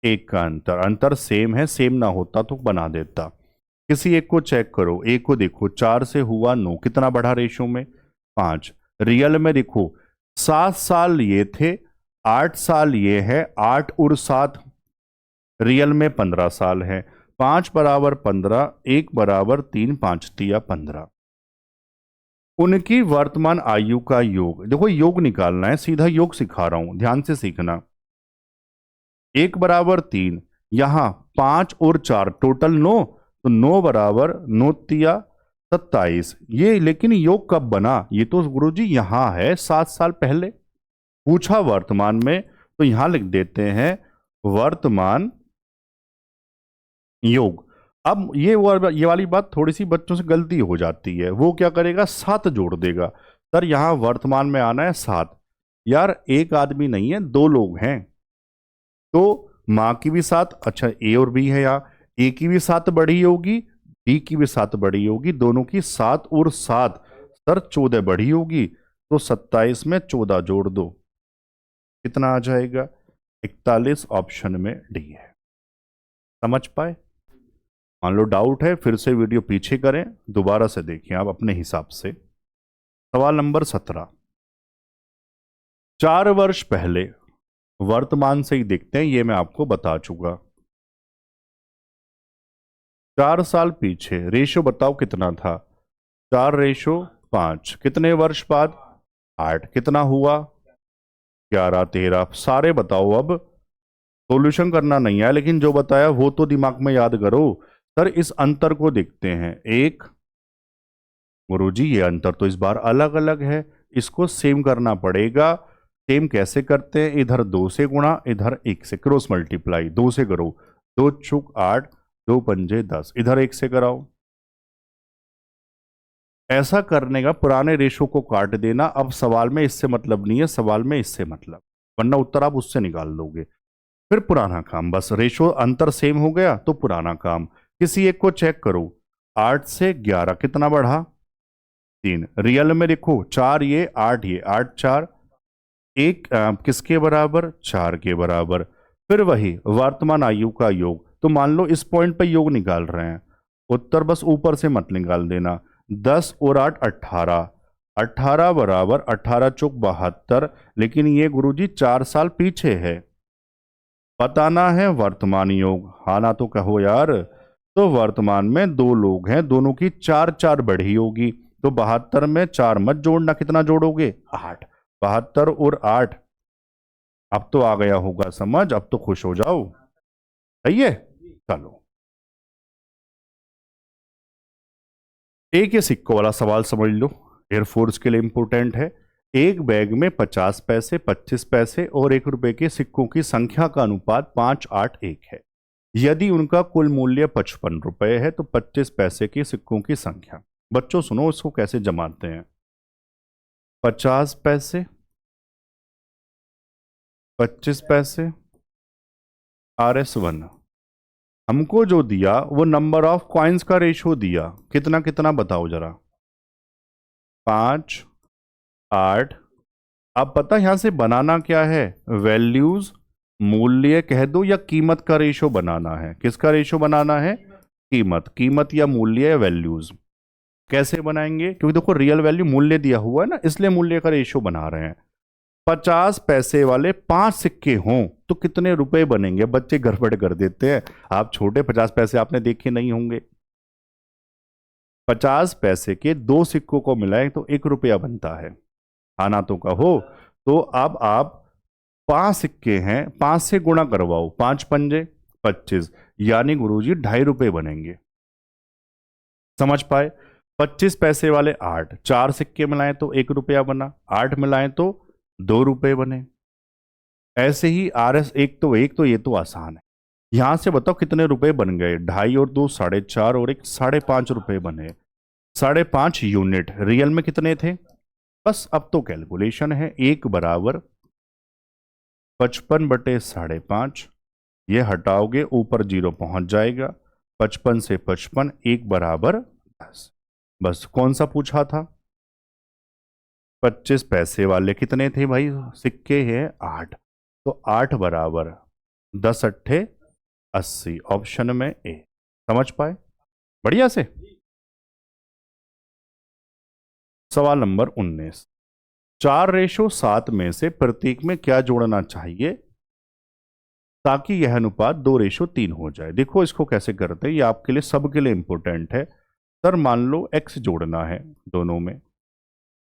एक का अंतर, अंतर सेम है, सेम ना होता तो बना देता। किसी एक को चेक करो, एक को देखो, 4 से हुआ 9, कितना बढ़ा रेशो में? 5। रियल में देखो, 7 साल ये थे, 8 साल ये है, 8 और 7 रियल में 15 साल है। 5 बराबर 15, 1 बराबर 3, 5 तिया 15। उनकी वर्तमान आयु का योग, देखो योग निकालना है, सीधा योग सिखा रहा हूं, ध्यान से सीखना। 1 बराबर 3, यहां 5 और 4 टोटल 9, तो 9 बराबर 9 तिया 27। ये लेकिन योग कब बना? ये तो गुरुजी यहां है 7 साल पहले। पूछा वर्तमान में, तो यहां लिख देते हैं वर्तमान योग। अब ये वाली बात थोड़ी सी बच्चों से गलती हो जाती है। वो क्या करेगा, 7 जोड़ देगा। सर यहां वर्तमान में आना है 7। यार एक आदमी नहीं है, 2 लोग हैं। तो माँ की भी 7, अच्छा ए और बी है यहाँ, ए की भी 7 बढ़ी होगी, बी की भी 7 बढ़ी होगी, दोनों की 7 और 7 सर 14 बढ़ी होगी। तो 27 में 14 जोड़ दो, कितना आ जाएगा? 41। ऑप्शन में डी है। समझ पाए? मान लो डाउट है, फिर से वीडियो पीछे करें, दोबारा से देखिए आप अपने हिसाब से। सवाल नंबर 17। 4 वर्ष पहले, वर्तमान से ही देखते हैं, ये मैं आपको बता चुका। 4 साल पीछे रेशो बताओ कितना था? 4:5। कितने वर्ष बाद? 8। कितना हुआ? 11, 13। सारे बताओ अब। सॉल्यूशन करना नहीं है, लेकिन जो बताया वो तो दिमाग में याद करो। सर इस अंतर को देखते हैं। एक, गुरुजी ये अंतर तो इस बार अलग अलग है, इसको सेम करना पड़ेगा। सेम कैसे करते हैं? इधर 2 से गुणा, इधर 1 से क्रॉस मल्टीप्लाई। 2 से करो, 2 चुक 8, 2 पंजे 10, इधर 1 से कराओ। ऐसा करने का पुराने रेशो को काट देना। अब सवाल में इससे मतलब नहीं है, सवाल में इससे मतलब, वरना उत्तर आप उससे निकाल लोगे। फिर पुराना काम, बस रेशो अंतर सेम हो गया तो पुराना काम। किसी एक को चेक करो। 8 से 11 कितना बढ़ा? 3। रियल में देखो, 4 ये, 8 ये, 8 4, एक किसके बराबर? 4 के बराबर। फिर वही वर्तमान आयु का योग। तो मान लो इस पॉइंट पर योग निकाल रहे हैं, उत्तर बस ऊपर से मत निकाल देना। 10 और 8 18, 18 बराबर 18 चौक 72। लेकिन ये गुरुजी 4 साल पीछे है, बताना है वर्तमान योग। हाँ ना तो कहो यार। तो वर्तमान में 2 लोग हैं, दोनों की 4 4 बढ़ी होगी। तो 72 में 4 मत जोड़ना, कितना जोड़ोगे? 8। 72 और 8। अब तो आ गया होगा समझ, अब तो खुश हो जाओ। सही है, चलो। एक ये सिक्कों वाला सवाल समझ लो, एयरफोर्स के लिए इंपोर्टेंट है। एक बैग में 50 पैसे, 25 पैसे और 1 रुपए के सिक्कों की संख्या का अनुपात 5 8 1 है। यदि उनका कुल मूल्य 55 रुपए है तो 25 पैसे के सिक्कों की संख्या। बच्चों सुनो इसको कैसे जमाते हैं। 50 पैसे, 25 पैसे, RS1। हमको जो दिया वो नंबर ऑफ कॉइन्स का रेशियो दिया, कितना कितना बताओ जरा? 5 8। अब पता यहां से बनाना क्या है? वैल्यूज, मूल्य कह दो या कीमत का रेशो बनाना है। किसका रेशो बनाना है? कीमत। कीमत या मूल्य या वैल्यूज। कैसे बनाएंगे? क्योंकि देखो रियल वैल्यू मूल्य दिया हुआ है ना, इसलिए मूल्य का रेशो बना रहे हैं। 50 पैसे वाले 5 सिक्के हों तो कितने रुपए बनेंगे? बच्चे गड़बड़ कर देते हैं। आप छोटे 50 पैसे आपने देखे नहीं होंगे। 50 पैसे के 2 सिक्कों को मिलाएं तो 1 रुपया बनता है। आना तो कहो। तो अब आप 5 सिक्के हैं, 5 से गुणा करवाओ, 5 पंजे 25, यानी गुरुजी 2.5 रुपए बनेंगे। समझ पाए? 25 पैसे वाले 8, 4 सिक्के मिलाएं तो 1 रुपया बना, 8 मिलाएं तो 2 रुपए बने। ऐसे ही RS एक तो ये तो आसान है। यहां से बताओ कितने रुपए बन गए? 2.5 और 2 4.5 और 1 5.5 रुपए बने। 5.5 यूनिट। रियल में कितने थे? बस अब तो कैलकुलेशन है। 1 बराबर 55 बटे 5.5, ये हटाओगे ऊपर 0 पहुंच जाएगा। 55 से 55, 1 बराबर 10। बस कौन सा पूछा था? 25 पैसे वाले कितने थे भाई? सिक्के हैं 8, तो 8 बराबर 10 अट्ठे 80। ऑप्शन में ए। समझ पाए? बढ़िया से। सवाल नंबर 19। 4:7 में से प्रत्येक में क्या जोड़ना चाहिए ताकि यह अनुपात 2:3 हो जाए? देखो इसको कैसे करते हैं, ये आपके लिए सबके लिए इंपॉर्टेंट है। सर मान लो x जोड़ना है दोनों में,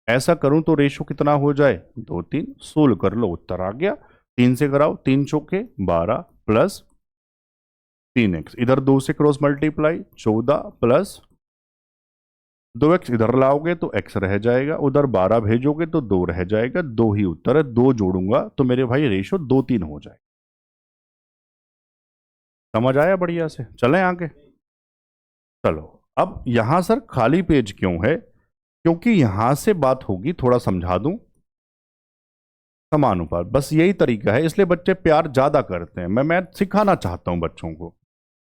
ऐसा करूं तो रेशो कितना हो जाए? 2 3। सोल्व कर लो, उत्तर आ गया। 3 से कराओ, 3 चौके 12 प्लस 3x, इधर 2 से क्रॉस मल्टीप्लाई 14 प्लस 2x इधर लाओगे तो x रह जाएगा, उधर 12 भेजोगे तो 2 रह जाएगा, 2 ही उत्तर है, 2 जोड़ूंगा तो मेरे भाई रेशो 2-3 हो जाए। समझ आया बढ़िया से? चलें आगे। चलो, अब यहां सर खाली पेज क्यों है? क्योंकि यहां से बात होगी, थोड़ा समझा दूं, समानुपात। बस यही तरीका है, इसलिए बच्चे प्यार ज्यादा करते हैं। मैं सिखाना चाहता हूं बच्चों को,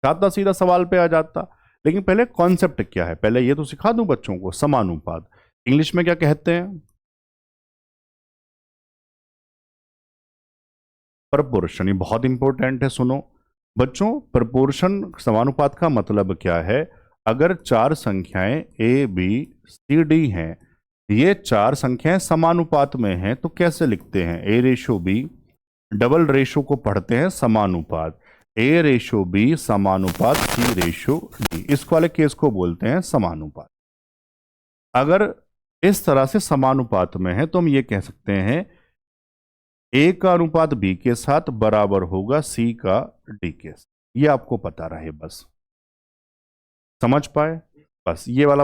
सादा सीधा सवाल पे आ जाता। लेकिन पहले कॉन्सेप्ट क्या है, पहले ये तो सिखा दूं बच्चों को। समानुपात इंग्लिश में क्या कहते हैं? प्रपोर्शन। ये बहुत इंपॉर्टेंट है, सुनो बच्चों। प्रपोर्शन समानुपात का मतलब क्या है? अगर चार संख्याएं ए बी सी डी हैं, ये चार संख्याएं समानुपात में हैं, तो कैसे लिखते हैं? ए रेशो बी, डबल रेशो को पढ़ते हैं समानुपात। ए रेशो बी समानुपात सी रेशो डी, इस वाले केस को बोलते हैं समानुपात। अगर इस तरह से समानुपात में है तो हम ये कह सकते हैं ए का अनुपात बी के साथ बराबर होगा सी का डी के साथ। ये आपको पता रहे, बस समझ पाए? बस ये वाला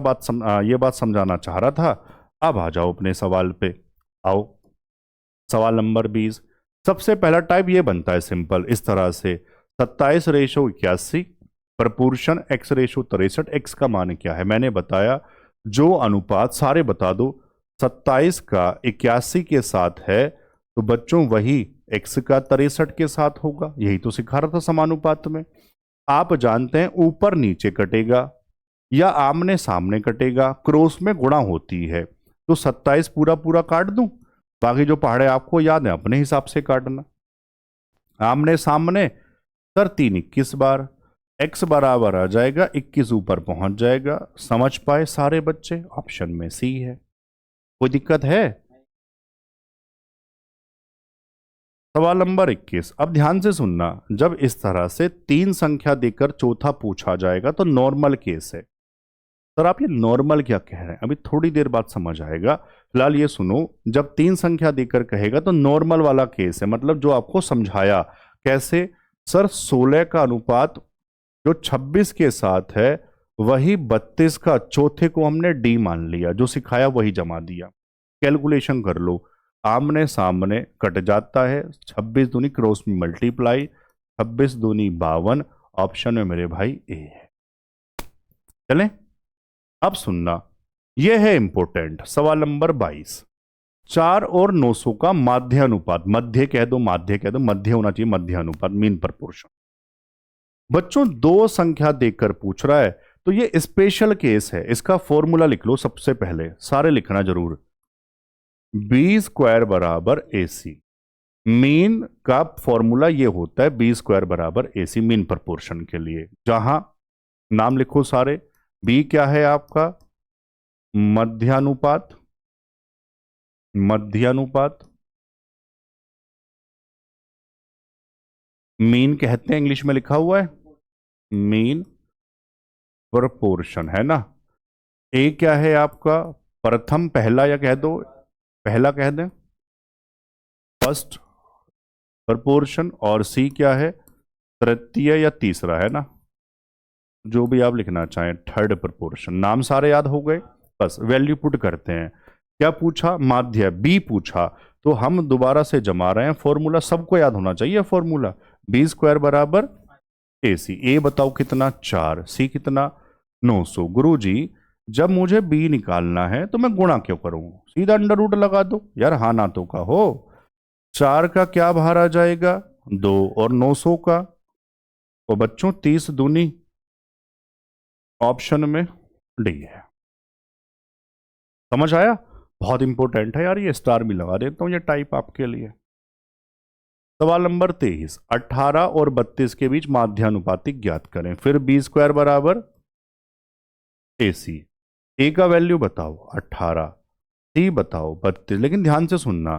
ये बात समझाना चाह रहा था। अब आ जाओ अपने सवाल पे। आओ, सवाल नंबर 20। सबसे पहला टाइप ये बनता है सिंपल, इस तरह से 27:81, प्रपोर्शन x/63। x का मान क्या है? मैंने बताया जो अनुपात, सारे बता दो, 27 का 81 के साथ है तो बच्चों वही x का 63 के साथ होगा। यही तो सिखा रहा था समानुपात में। आप जानते हैं ऊपर नीचे कटेगा या आमने सामने कटेगा, क्रॉस में गुणा होती है। तो 27 पूरा पूरा काट दूं, बाकी जो पहाड़े आपको याद है अपने हिसाब से काटना। आमने सामने सर 3 21 बार, x बराबर आ जाएगा 21 ऊपर पहुंच जाएगा। समझ पाए सारे बच्चे? ऑप्शन में सी है। कोई दिक्कत है? सवाल नंबर 21। अब ध्यान से सुनना, जब इस तरह से 3 संख्या देकर चौथा पूछा जाएगा तो नॉर्मल केस है। सर आप ये नॉर्मल क्या कह रहे हैं? अभी थोड़ी देर बाद समझ आएगा। फिलहाल ये सुनो, जब 3 संख्या देकर कहेगा तो नॉर्मल वाला केस है, मतलब जो आपको समझाया। कैसे? सर 16 का अनुपात जो 26 के साथ है वही 32 का, चौथे को हमने डी मान लिया, जो सिखाया वही जमा दिया। कैलकुलेशन कर लो, आमने सामने कट जाता है, 26 दूनी क्रॉस में मल्टीप्लाई, 26 दूनी 52। ऑप्शन में मेरे भाई ए है। चलें, अब सुनना, यह है इंपोर्टेंट सवाल नंबर 22। 4 और 900 का माध्य अनुपात, मध्य कह दो, माध्य कह दो, मध्य होना चाहिए, मध्य अनुपात, मीन प्रपोर्शन। बच्चों दो संख्या देखकर पूछ रहा है तो ये स्पेशल केस है। इसका फॉर्मूला लिख लो सबसे पहले, सारे लिखना जरूर। बी स्क्वायर बराबर ए सी। मीन का फॉर्मूला ये होता है बी स्क्वायर बराबर ए सी, मीन प्रपोर्शन के लिए। जहां नाम लिखो सारे। बी क्या है आपका? मध्यानुपात, मध्यानुपात। मीन कहते हैं, इंग्लिश में लिखा हुआ है मीन प्रपोर्शन, है ना। ए क्या है आपका? प्रथम, पहला, या कह दो पहला, कह दें फर्स्ट प्रपोर्शन। और सी क्या है? तृतीय या तीसरा, है ना, जो भी आप लिखना चाहें, थर्ड प्रपोर्शन। नाम सारे याद हो गए, बस वैल्यू पुट करते हैं। क्या पूछा? माध्य। बी पूछा तो हम दोबारा से जमा रहे हैं फॉर्मूला, सबको याद होना चाहिए फॉर्मूला। बी स्क्वायर बराबर ए सी। ए बताओ कितना? 4। सी कितना? 900। गुरुजी जब मुझे बी निकालना है तो मैं गुणा क्यों करूं? सीधा अंडर रूट लगा दो यार, हाँ ना तो का हो। 4 का क्या बाहर आ जाएगा? 2, और 900 का तो बच्चों 30 दूनी, ऑप्शन में डी है। समझ आया? बहुत इंपॉर्टेंट है यार, ये स्टार भी लगा देता हूं ये टाइप आपके लिए। सवाल नंबर 23। 18 और 32 के बीच माध्यानुपातिक ज्ञात करें। फिर बी स्क्वायर बराबर ए सी। ए का वैल्यू बताओ 18, सी बताओ 32। लेकिन ध्यान से सुनना,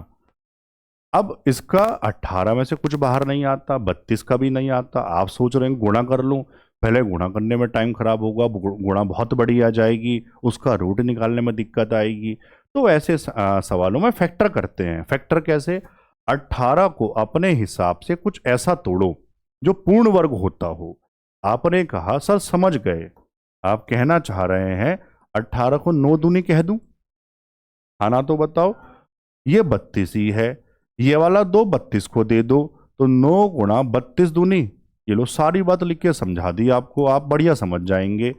अब इसका 18 में से कुछ बाहर नहीं आता, 32 का भी नहीं आता। आप सोच रहे हैं गुणा कर लूं, पहले गुणा करने में टाइम खराब होगा, गुणा बहुत बड़ी आ जाएगी, उसका रूट निकालने में दिक्कत आएगी। तो ऐसे सवालों में फैक्टर करते हैं। फैक्टर कैसे? 18 को अपने हिसाब से कुछ ऐसा तोड़ो जो पूर्ण वर्ग होता हो। आपने कहा सर समझ गए, आप कहना चाह रहे हैं 18 को 9 दूनी कह दूं? हाँ ना, तो बताओ। ये 32 ही है, ये वाला 2 32 को दे दो, तो 9 गुणा 32 दूनी। ये लो, सारी बात लिख के समझा दी आपको, आप बढ़िया समझ जाएंगे।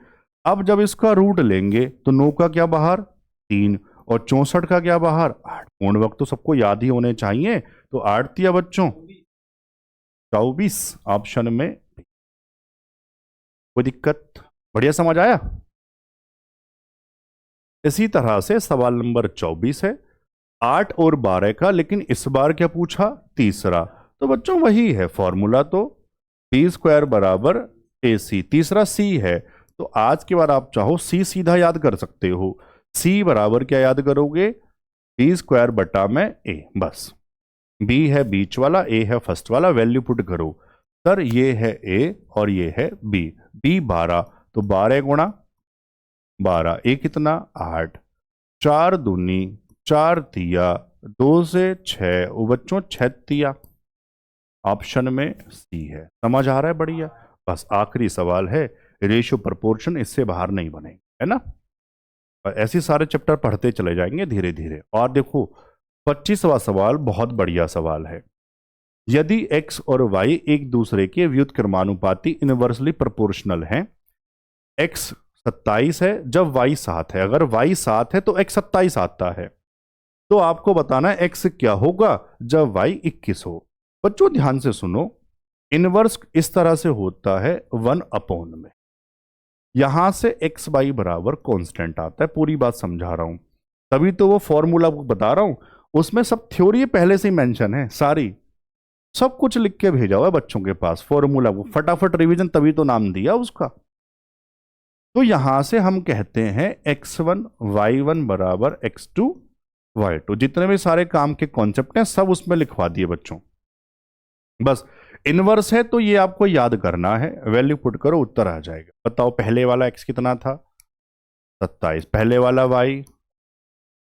अब जब इसका रूट लेंगे तो 9 का क्या बाहर 3, और 64 का क्या बाहर 8। पूर्ण वक्त तो सबको याद ही होने चाहिए, तो 8 दिया बच्चों 24, ऑप्शन में। कोई दिक्कत? बढ़िया समझ आया। इसी तरह से सवाल नंबर 24 है 8 और 12 का, लेकिन इस बार क्या पूछा, तीसरा। तो बच्चों वही है फॉर्मूला, तो बी स्क्वायर बराबर ए सी, तीसरा सी है। तो आज के बाद आप चाहो सी सीधा याद कर सकते हो। सी बराबर क्या याद करोगे, बी स्क्वायर बटा में ए, बस। बी है बीच वाला, ए है फर्स्ट वाला, वैल्यू पुट करो। सर ये है ए और ये है बी, बी 12, तो 12 गुणा 12, ए कितना 8, 4 दूनी 4 तिया, 2 से 6, वो बच्चों 6 तिया, ऑप्शन में सी है। समझ आ रहा है? बढ़िया। बस आखिरी सवाल है, रेशियो प्रपोर्शन, इससे बाहर नहीं बनेंगे, है ना। और ऐसे सारे चैप्टर पढ़ते चले जाएंगे धीरे धीरे। और देखो 25वां सवाल बहुत बढ़िया सवाल है। यदि x और y एक दूसरे के व्युत्क्रमानुपाती इनवर्सली प्रोपोर्शनल हैं, x 27 है जब y 7 है, अगर y 7 है तो x 27 आता है, तो आपको बताना है x क्या होगा जब y 21 हो। बच्चों ध्यान से सुनो, इनवर्स इस तरह से होता है 1 में, यहां से एक्स वाई बराबर कांस्टेंट आता है, पूरी बात समझा रहा हूं, तभी तो वो फॉर्मूला बता रहा हूं, उसमें सब थ्योरी पहले से ही मेंशन है, सारी सब कुछ लिख के भेजा हुआ है बच्चों के पास, फॉर्मूला को फटाफट रिवीजन, तभी तो नाम दिया उसका। तो यहां से हम कहते हैं x1 y1 बराबर x2 y2, जितने भी सारे काम के कॉन्सेप्ट हैं सब उसमें लिखवा दिए बच्चों। बस इनवर्स है तो ये आपको याद करना है, वैल्यू पुट करो उत्तर आ जाएगा। बताओ पहले वाला x कितना था 27, पहले वाला y,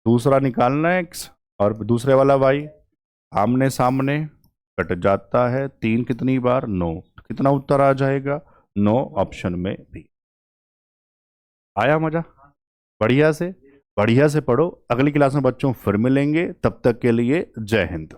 दूसरा निकालना है x, और दूसरे वाला y, आमने सामने कट जाता है 3 कितनी बार 9, कितना उत्तर आ जाएगा 9, ऑप्शन में भी। आया मजा? बढ़िया से पढ़ो। अगली क्लास में बच्चों फिर मिलेंगे, तब तक के लिए जय हिंद।